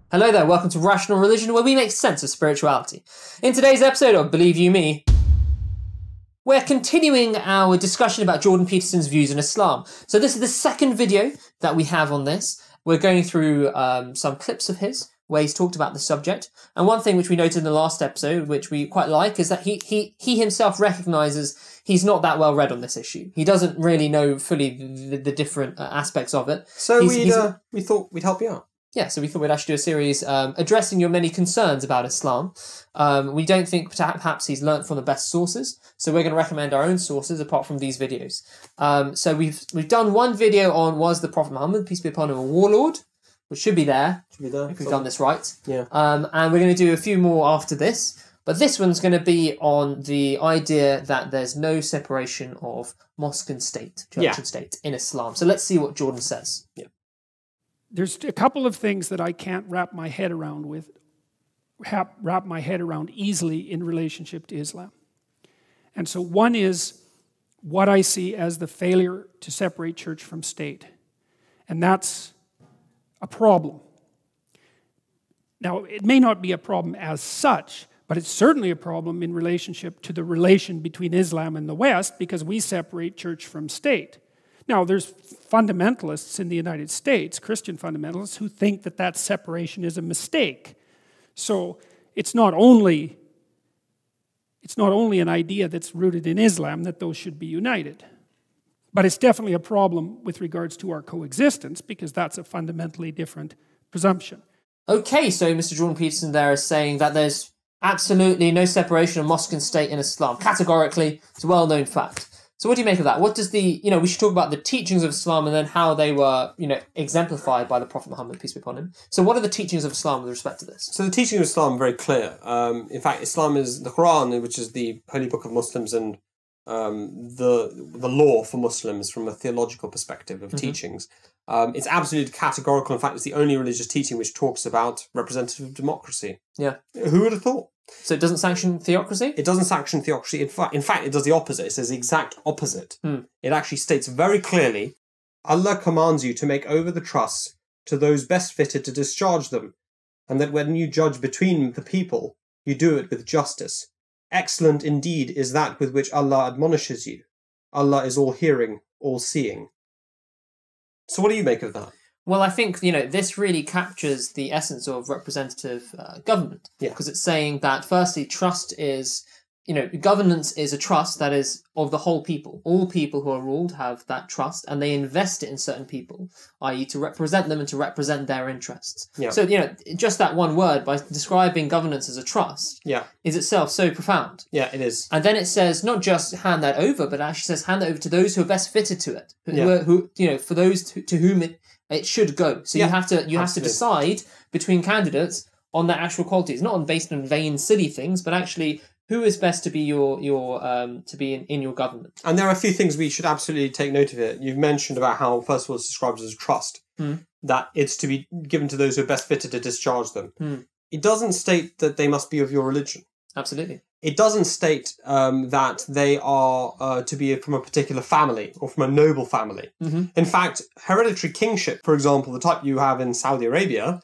Hello there, welcome to Rational Religion, where we make sense of spirituality. In today's episode of Believe You Me, we're continuing our discussion about Jordan Peterson's views on Islam. So this is the second video that we have on this. We're going through some clips of his where he's talked about the subject. And one thing which we noted in the last episode, which we quite like, is that he himself recognises he's not that well read on this issue. He doesn't really know fully the different aspects of it. So we thought we'd help you out. Yeah, so we thought we'd actually do a series addressing your many concerns about Islam. We don't think perhaps he's learnt from the best sources, so we're going to recommend our own sources apart from these videos. So we've done one video on was the Prophet Muhammad, peace be upon him, a warlord, which should be there if we've done this right. Yeah. And we're going to do a few more after this, but this one's going to be on the idea that there's no separation of mosque and state, church and state in Islam. So let's see what Jordan says. Yeah. There's a couple of things that I can't wrap my head around easily in relationship to Islam. And so one is what I see as the failure to separate church from state. And that's a problem. Now, it may not be a problem as such, but it's certainly a problem in relationship to the relation between Islam and the West, because we separate church from state. Now, there's fundamentalists in the United States, Christian fundamentalists, who think that that separation is a mistake. So it's not only an idea that's rooted in Islam that those should be united. But it's definitely a problem with regards to our coexistence, because that's a fundamentally different presumption. Okay, so Mr. Jordan Peterson there is saying that there's absolutely no separation of mosque and state in Islam. Categorically, it's a well-known fact. So what do you make of that? What does we should talk about the teachings of Islam and then how they were, exemplified by the Prophet Muhammad, peace be upon him. So what are the teachings of Islam with respect to this? So the teaching of Islam are very clear. In fact, Islam is the Quran, which is the holy book of Muslims, and the law for Muslims from a theological perspective of teachings. It's absolutely categorical. In fact, it's the only religious teaching which talks about representative democracy. Yeah. Who would have thought? So it doesn't sanction theocracy? It doesn't sanction theocracy. In fact, it does the opposite. It says the exact opposite. It actually states very clearly, Allah commands you to make over the trusts to those best fitted to discharge them, and that when you judge between the people, you do it with justice. Excellent indeed is that with which Allah admonishes you. Allah is all-hearing, all-seeing. So what do you make of that? Well, I think, this really captures the essence of representative government. Yeah. Because it's saying that, firstly, trust is, governance is a trust that is of the whole people. All people who are ruled have that trust, and they invest it in certain people, i.e. to represent them and to represent their interests. Yeah. So, just that one word, by describing governance as a trust, is itself so profound. Yeah, it is. And then it says, not just hand that over, but it actually says hand that over to those who are best fitted to it. For those to whom it should go. So you have to decide between candidates on their actual qualities, not based on vain, silly things, but actually who is best to be in your government. And there are a few things we should absolutely take note of here. You've mentioned about how, first of all, it's described as a trust, that it's to be given to those who are best fitted to discharge them. It doesn't state that they must be of your religion. Absolutely. It doesn't state that they are to be from a particular family or from a noble family. In fact, hereditary kingship, for example, the type you have in Saudi Arabia,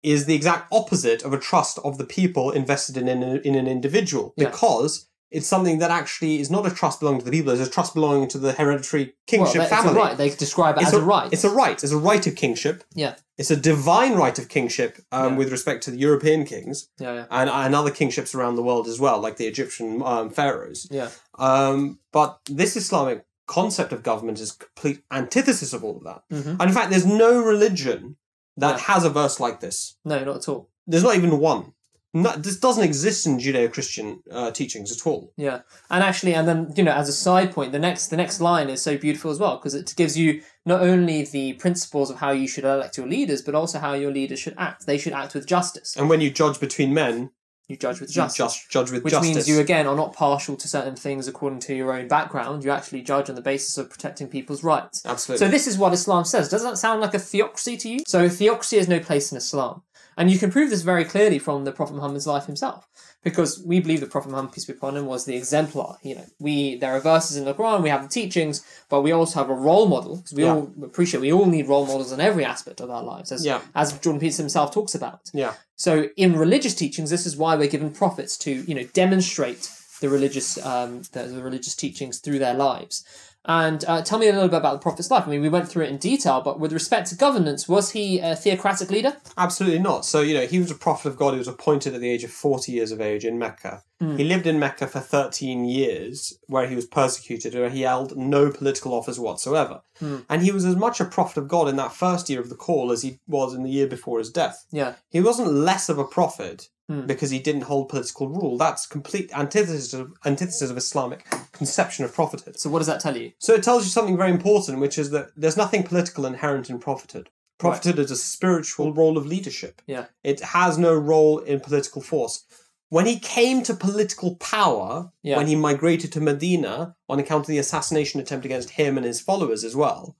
is the exact opposite of a trust of the people invested in an individual, because it's something that actually is not a trust belonging to the people, it's a trust belonging to the hereditary kingship family. It's a right. They describe it as a right. It's a right. It's a right of kingship. Yeah. It's a divine right of kingship with respect to the European kings and other kingships around the world as well, like the Egyptian pharaohs. Yeah. But this Islamic concept of government is complete antithesis of all of that. And in fact, there's no religion that has a verse like this. No, not at all. There's not even one. This doesn't exist in Judeo-Christian teachings at all. Yeah, and then as a side point, the next line is so beautiful as well, because it gives you not only the principles of how you should elect your leaders, but also how your leaders should act. They should act with justice. And when you judge between men, you judge with justice. Which means you, again, are not partial to certain things according to your own background. You actually judge on the basis of protecting people's rights. Absolutely. So this is what Islam says. Does that sound like a theocracy to you? So theocracy has no place in Islam. And you can prove this very clearly from the Prophet Muhammad's life himself, because we believe the Prophet Muhammad, peace be upon him, was the exemplar. There are verses in the Quran, we have the teachings, but we also have a role model, because we all appreciate we all need role models in every aspect of our lives, as Jordan Peterson himself talks about. So in religious teachings, this is why we're given prophets to demonstrate the religious teachings through their lives. And tell me a little bit about the Prophet's life. I mean, we went through it in detail, but with respect to governance, was he a theocratic leader? Absolutely not. So, he was a prophet of God. He was appointed at the age of 40 years of age in Mecca. He lived in Mecca for 13 years, where he was persecuted, where he held no political office whatsoever. And he was as much a prophet of God in that first year of the call as he was in the year before his death. He wasn't less of a prophet because he didn't hold political rule. That's complete antithesis of Islamic conception of prophethood. So what does that tell you? So it tells you something very important, which is that there's nothing political inherent in prophethood. Prophethood is a spiritual role of leadership. It has no role in political force. When he came to political power, when he migrated to Medina on account of the assassination attempt against him and his followers as well,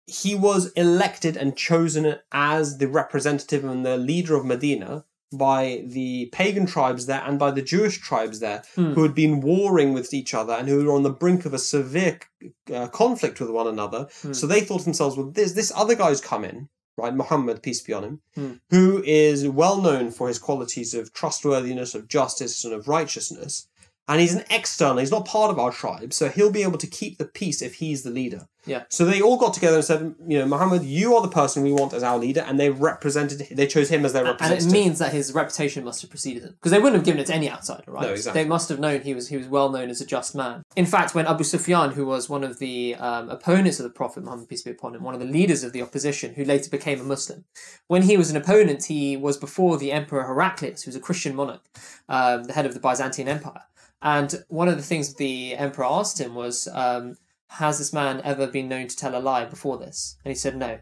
he was elected and chosen as the representative and the leader of Medina by the pagan tribes there and by the Jewish tribes there who had been warring with each other and who were on the brink of a severe conflict with one another. So they thought to themselves, well, this other guy's come in, right, Muhammad, peace be on him, who is well known for his qualities of trustworthiness, of justice, and of righteousness. And he's an external, he's not part of our tribe, so he'll be able to keep the peace if he's the leader. So they all got together and said, Muhammad, you are the person we want as our leader, and they chose him as their representative. And it means that his reputation must have preceded him, because they wouldn't have given it to any outsider, right? No, exactly. They must have known he was well known as a just man. In fact, when Abu Sufyan, who was one of the opponents of the Prophet Muhammad, peace be upon him, one of the leaders of the opposition, who later became a Muslim, when he was an opponent, he was before the Emperor Heraclius, who was a Christian monarch, the head of the Byzantine Empire. And one of the things the emperor asked him was, has this man ever been known to tell a lie before this? And he said no.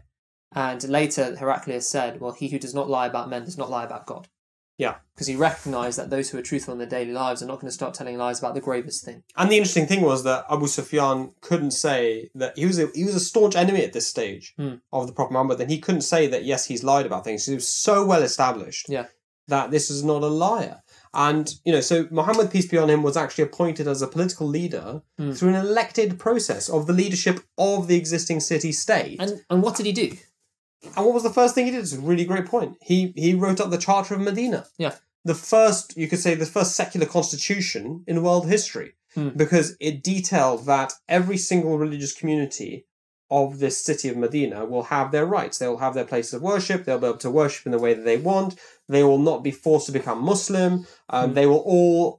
And later Heraclius said, well, he who does not lie about men does not lie about God. Because he recognised that those who are truthful in their daily lives are not going to start telling lies about the gravest thing. And the interesting thing was that Abu Sufyan couldn't say that he was a staunch enemy at this stage of the Prophet Muhammad. Then he couldn't say that, yes, he's lied about things. He was so well established that this is not a liar. And, so Muhammad, peace be on him, was actually appointed as a political leader through an elected process of the leadership of the existing city-state. And what did he do? And what was the first thing he did? It's a really great point. He wrote up the Charter of Medina. The first secular constitution in world history. Because it detailed that every single religious community of this city of Medina will have their rights. They will have their places of worship. They'll be able to worship in the way that they want. They will not be forced to become Muslim. They will all,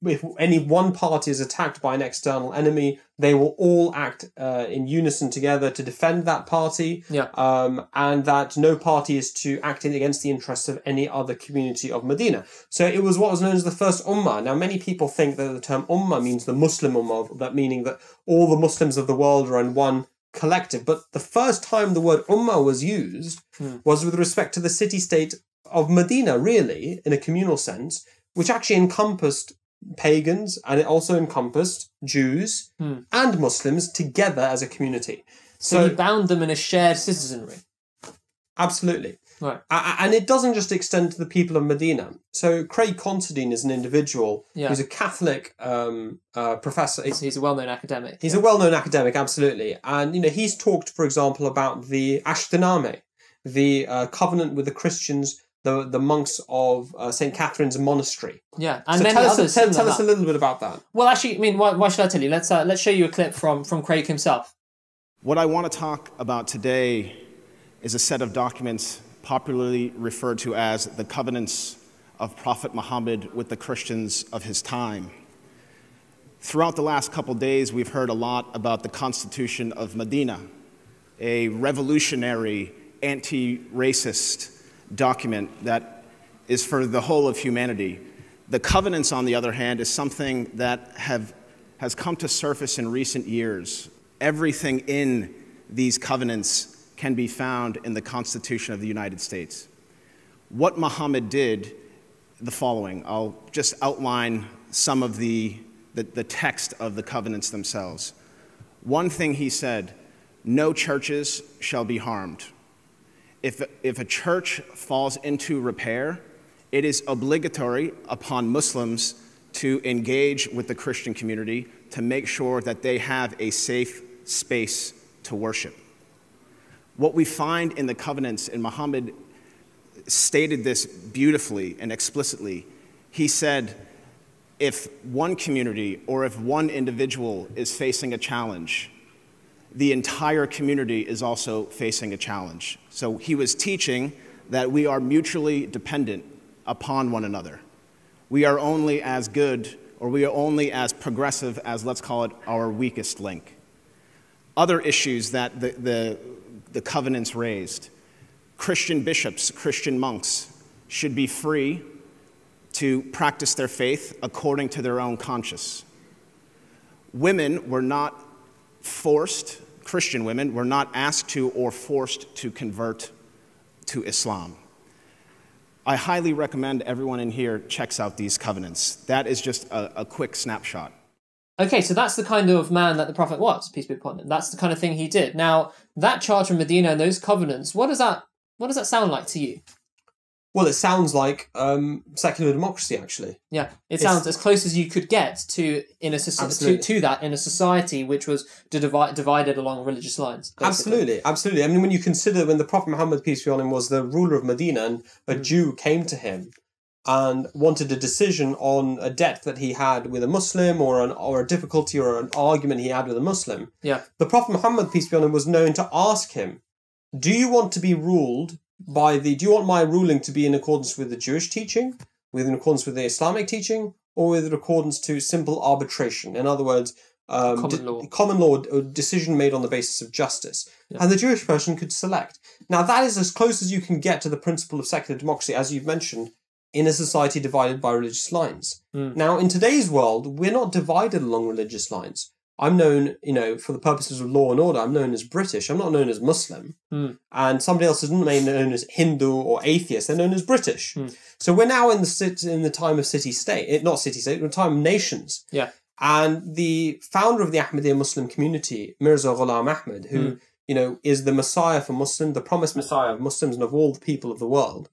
if any one party is attacked by an external enemy, they will all act in unison together to defend that party. And that no party is to act against the interests of any other community of Medina. So it was what was known as the first Ummah. Now, many people think that the term Ummah means the Muslim Ummah, that meaning that all the Muslims of the world are in one collective. But the first time the word Ummah was used was with respect to the city-state of Medina, really, in a communal sense, which actually encompassed pagans, and it also encompassed Jews and Muslims together as a community. So he bound them in a shared citizenry. Absolutely. Right. And it doesn't just extend to the people of Medina. So Craig Considine is an individual who's a Catholic professor. He's a well-known academic. He's a well-known academic, absolutely. And, he's talked, for example, about the Ashtename, the covenant with the Christians, the monks of St. Catherine's Monastery. And so many others. Tell us a little bit about that. Well, actually, I mean, why should I tell you? Let's show you a clip from Craig himself. What I want to talk about today is a set of documents popularly referred to as the covenants of Prophet Muhammad with the Christians of his time. Throughout the last couple days, we've heard a lot about the Constitution of Medina, a revolutionary, anti-racist document that is for the whole of humanity. The covenants, on the other hand, is something that has come to surface in recent years. Everything in these covenants can be found in the Constitution of the United States. What Muhammad did, the following. I'll just outline some of the text of the covenants themselves. One thing he said, no churches shall be harmed. If a church falls into repair, it is obligatory upon Muslims to engage with the Christian community to make sure that they have a safe space to worship. What we find in the covenants, and Muhammad stated this beautifully and explicitly, he said, if one community or if one individual is facing a challenge, the entire community is also facing a challenge. So he was teaching that we are mutually dependent upon one another. We are only as good, or we are only as progressive as, let's call it, our weakest link. Other issues that the covenants raised: Christian bishops, Christian monks should be free to practice their faith according to their own conscience. Women were not forced, Christian women were not asked to or forced to convert to Islam. I highly recommend everyone in here checks out these covenants. That is just a quick snapshot. Okay, so that's the kind of man that the Prophet was, peace be upon him. That's the kind of thing he did. Now, that Charter of Medina and those covenants, what does that sound like to you? Well, it sounds like secular democracy, actually. Yeah, it sounds as close as you could get to that in a society which was divided along religious lines. Basically. Absolutely. I mean, when you consider when the Prophet Muhammad, peace be on him, was the ruler of Medina, and a Jew came to him and wanted a decision on a debt that he had with a Muslim, or a difficulty or an argument he had with a Muslim. Yeah. The Prophet Muhammad, peace be on him, was known to ask him, do you want to be ruled do you want my ruling to be in accordance with the Jewish teaching, in accordance with the Islamic teaching, or in accordance to simple arbitration? In other words, common law, a decision made on the basis of justice. Yeah. And the Jewish person could select. Now, that is as close as you can get to the principle of secular democracy, as you've mentioned, in a society divided by religious lines. Now, in today's world, we're not divided along religious lines. I'm known, for the purposes of law and order, I'm known as British. I'm not known as Muslim. And somebody else isn't known as Hindu or atheist. They're known as British. So we're now in the time of city-state. Not city-state, we're in the time of nations. Yeah. And the founder of the Ahmadiyya Muslim community, Mirza Ghulam Ahmad, who, is the Messiah for Muslims, the promised Messiah of Muslims and of all the people of the world,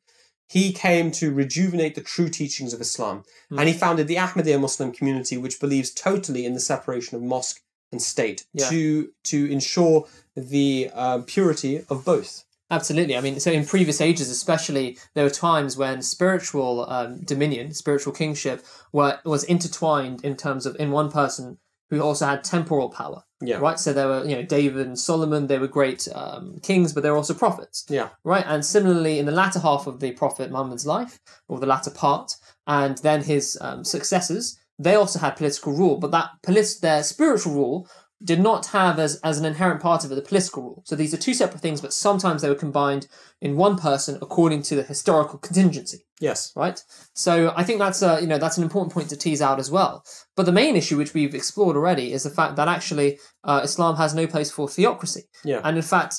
he came to rejuvenate the true teachings of Islam. And he founded the Ahmadiyya Muslim community, which believes totally in the separation of mosque and state to ensure the purity of both. Absolutely. I mean, so in previous ages especially, there were times when spiritual dominion, spiritual kingship, was intertwined in terms of in one person who also had temporal power. Yeah. Right. So there were, David and Solomon. They were great kings, but they were also prophets. Yeah. Right. And similarly, in the latter half of the Prophet Muhammad's life, or the latter part, and then his successors, they also had political rule, but their spiritual rule did not have as an inherent part of it the political rule. So these are two separate things, but sometimes they were combined in one person according to the historical contingency. Yes. Right? So I think that's that's an important point to tease out as well. But the main issue, which we've explored already, is the fact that actually Islam has no place for theocracy. Yeah. And in fact,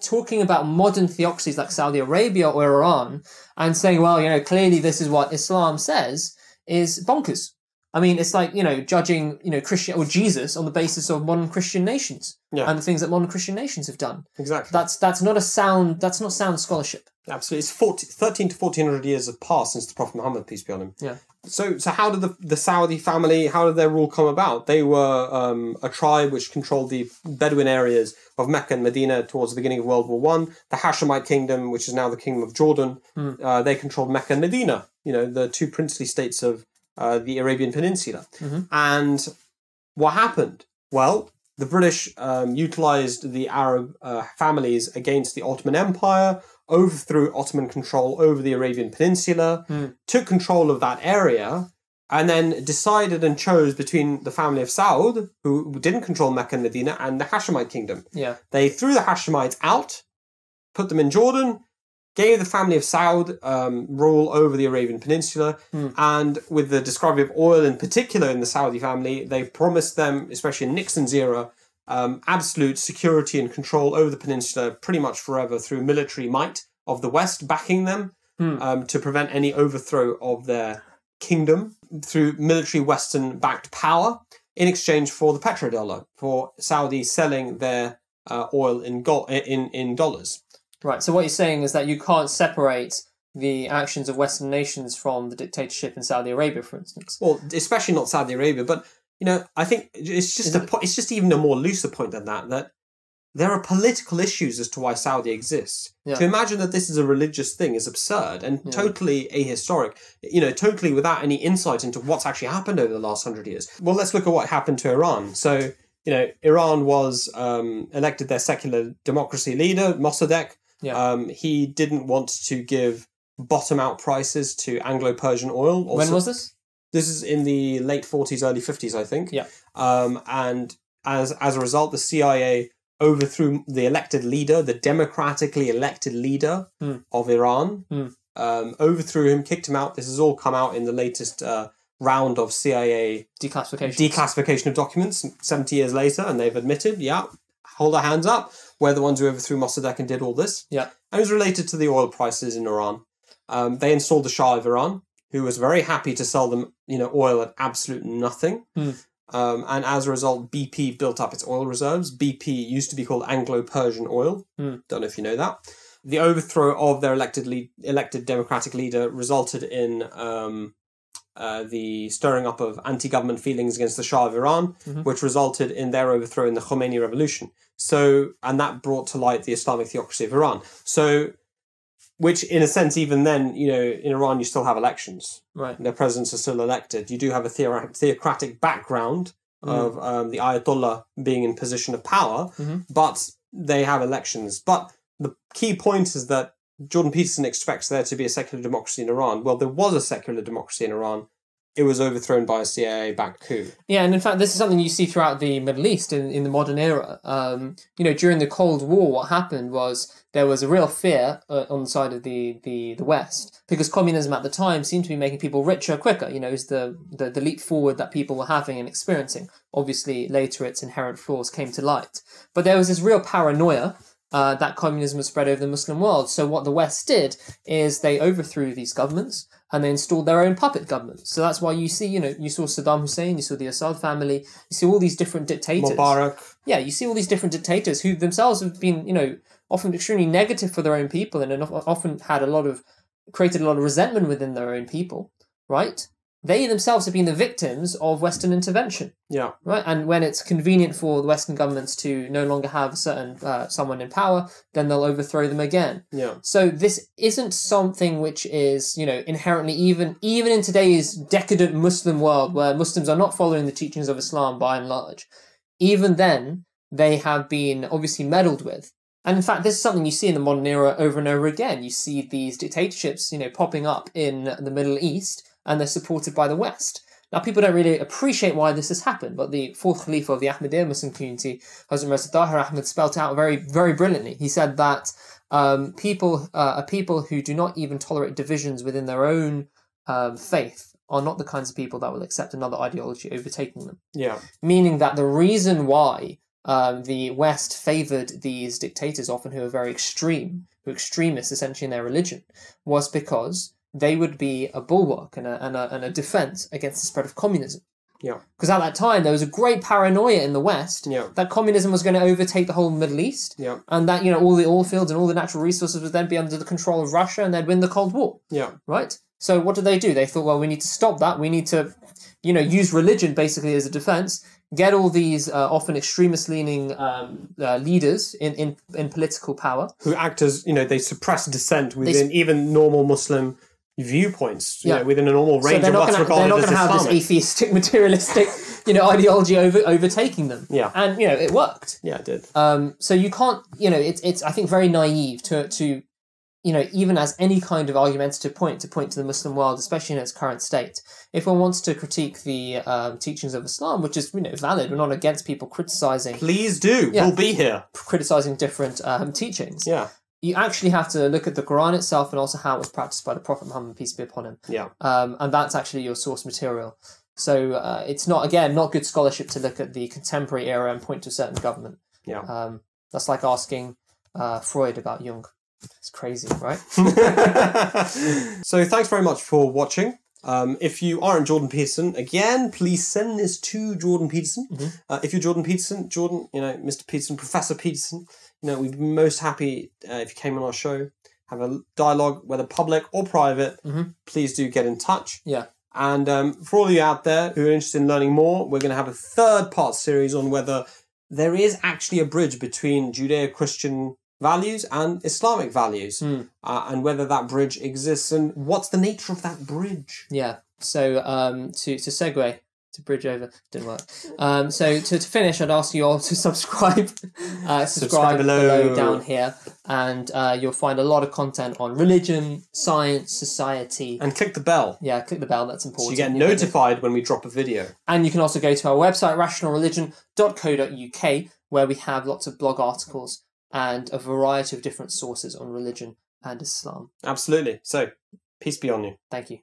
talking about modern theocracies like Saudi Arabia or Iran and saying, well, clearly this is what Islam says, is bonkers. I mean, it's like, judging, Christian or Jesus on the basis of modern Christian nations and the things that modern Christian nations have done. Exactly. That's not sound scholarship. Absolutely. It's 13 to 1400 years have passed since the Prophet Muhammad, peace be on him. Yeah. So how did the Saudi family, how did their rule come about? They were a tribe which controlled the Bedouin areas of Mecca and Medina towards the beginning of World War I. The Hashemite kingdom, which is now the kingdom of Jordan, they controlled Mecca and Medina, the two princely states of the Arabian Peninsula. And what happened? Well, the British utilized the Arab families against the Ottoman Empire, overthrew Ottoman control over the Arabian Peninsula, took control of that area, and then decided and chose between the family of Saud, who didn't control Mecca and Medina, and the Hashemite kingdom. Yeah. They threw the Hashemites out, put them in Jordan, gave the family of Saud rule over the Arabian Peninsula, and with the discovery of oil in particular in the Saudi family, they promised them, especially in Nixon's era, absolute security and control over the peninsula pretty much forever through military might of the West backing them to prevent any overthrow of their kingdom through military Western-backed power in exchange for the petrodollar, for Saudi selling their oil in dollars. Right. So what you're saying is that you can't separate the actions of Western nations from the dictatorship in Saudi Arabia, for instance. Well, especially not Saudi Arabia, but I think it's just it's just even a more looser point than that there are political issues as to why Saudi exists. Yeah. To imagine that this is a religious thing is absurd and totally ahistoric, totally without any insight into what's actually happened over the last 100 years. Well, let's look at what happened to Iran. So, Iran was elected their secular democracy leader, Mossadegh. Yeah. He didn't want to give bottom-out prices to Anglo-Persian oil. When was this? This is in the late 40s, early 50s, I think. Yeah. And as a result, the CIA overthrew the elected leader, the democratically elected leader of Iran, overthrew him, kicked him out. This has all come out in the latest round of CIA declassification of documents 70 years later, and they've admitted, hold our hands up, we're the ones who overthrew Mossadegh and did all this. Yeah. And it was related to the oil prices in Iran. They installed the Shah of Iran, who was very happy to sell them, oil at absolute nothing. And as a result, BP built up its oil reserves. BP used to be called Anglo-Persian Oil. Don't know if you know that. The overthrow of their elected democratic leader resulted in the stirring up of anti-government feelings against the Shah of Iran, which resulted in their overthrow in the Khomeini Revolution. And that brought to light the Islamic theocracy of Iran. Which, in a sense, even then, in Iran, you still have elections. Right. Their presidents are still elected. You do have a theocratic background of the Ayatollah being in position of power, but they have elections. But the key point is that Jordan Peterson expects there to be a secular democracy in Iran. Well, there was a secular democracy in Iran. It was overthrown by a CIA-backed coup. Yeah, and in fact, this is something you see throughout the Middle East in the modern era. During the Cold War, what happened was there was a real fear on the side of the West, because communism at the time seemed to be making people richer quicker. It was the leap forward that people were having and experiencing. Obviously, later its inherent flaws came to light. But there was this real paranoia that communism was spread over the Muslim world. So what the West did is they overthrew these governments and they installed their own puppet governments. So that's why you see, you saw Saddam Hussein, you saw the Assad family, you see all these different dictators. Mubarak. Yeah, you see all these different dictators who themselves have been, often extremely negative for their own people and often had created a lot of resentment within their own people, right? They themselves have been the victims of Western intervention. Yeah. Right. And when it's convenient for the Western governments to no longer have someone in power, then they'll overthrow them again. Yeah. So this isn't something which is, inherently even in today's decadent Muslim world where Muslims are not following the teachings of Islam by and large. Even then, they have been obviously meddled with. And in fact, this is something you see in the modern era over and over again. You see these dictatorships, popping up in the Middle East, and they're supported by the West. Now, people don't really appreciate why this has happened, but the fourth Khalifa of the Ahmadiyya Muslim community, Hazrat Mirza Tahir Ahmad, spelt out very, very brilliantly. He said that people who do not even tolerate divisions within their own faith are not the kinds of people that will accept another ideology overtaking them. Yeah. Meaning that the reason why the West favoured these dictators, often who are very extreme, who are extremists essentially in their religion, was because they would be a bulwark and a defense against the spread of communism. Yeah. Because at that time, there was a great paranoia in the West that communism was going to overtake the whole Middle East. Yeah. And that, all the oil fields and all the natural resources would then be under the control of Russia and they'd win the Cold War. Yeah. Right? So what did? They thought, well, we need to stop that. We need to, use religion basically as a defense, get all these often extremist-leaning leaders in political power. Who act as, they suppress dissent within even normal Muslim viewpoints, within a normal range of what's regarded as Islamic. They're not going to have this atheistic, materialistic, ideology overtaking them. Yeah. And, it worked. Yeah, it did. So you can't, it's I think, very naive to even as any kind of argumentative point to the Muslim world, especially in its current state. If one wants to critique the teachings of Islam, which is, valid, we're not against people criticising. Please do. We'll be here. Criticising different teachings. Yeah. You actually have to look at the Quran itself and also how it was practiced by the Prophet Muhammad, peace be upon him. Yeah. And that's actually your source material. So it's not good scholarship to look at the contemporary era and point to a certain government. Yeah. That's like asking Freud about Jung. It's crazy, right? So thanks very much for watching. If you aren't Jordan Peterson, again, please send this to Jordan Peterson. If you're Jordan Peterson, Jordan, Mr. Peterson, Professor Peterson, we'd be most happy if you came on our show, have a dialogue, whether public or private. Please do get in touch. Yeah. And for all of you out there who are interested in learning more, we're going to have a 3rd-part series on whether there is actually a bridge between Judeo-Christian values and Islamic values, and whether that bridge exists and what's the nature of that bridge. Yeah. So to segue, to bridge over, didn't work. So to finish, I'd ask you all to subscribe. Subscribe below down here, and you'll find a lot of content on religion, science, society. And click the bell. Yeah, click the bell, that's important. So you get notified when we drop a video. And you can also go to our website, rationalreligion.co.uk, where we have lots of blog articles and a variety of different sources on religion and Islam. Absolutely. So, peace be on you. Thank you.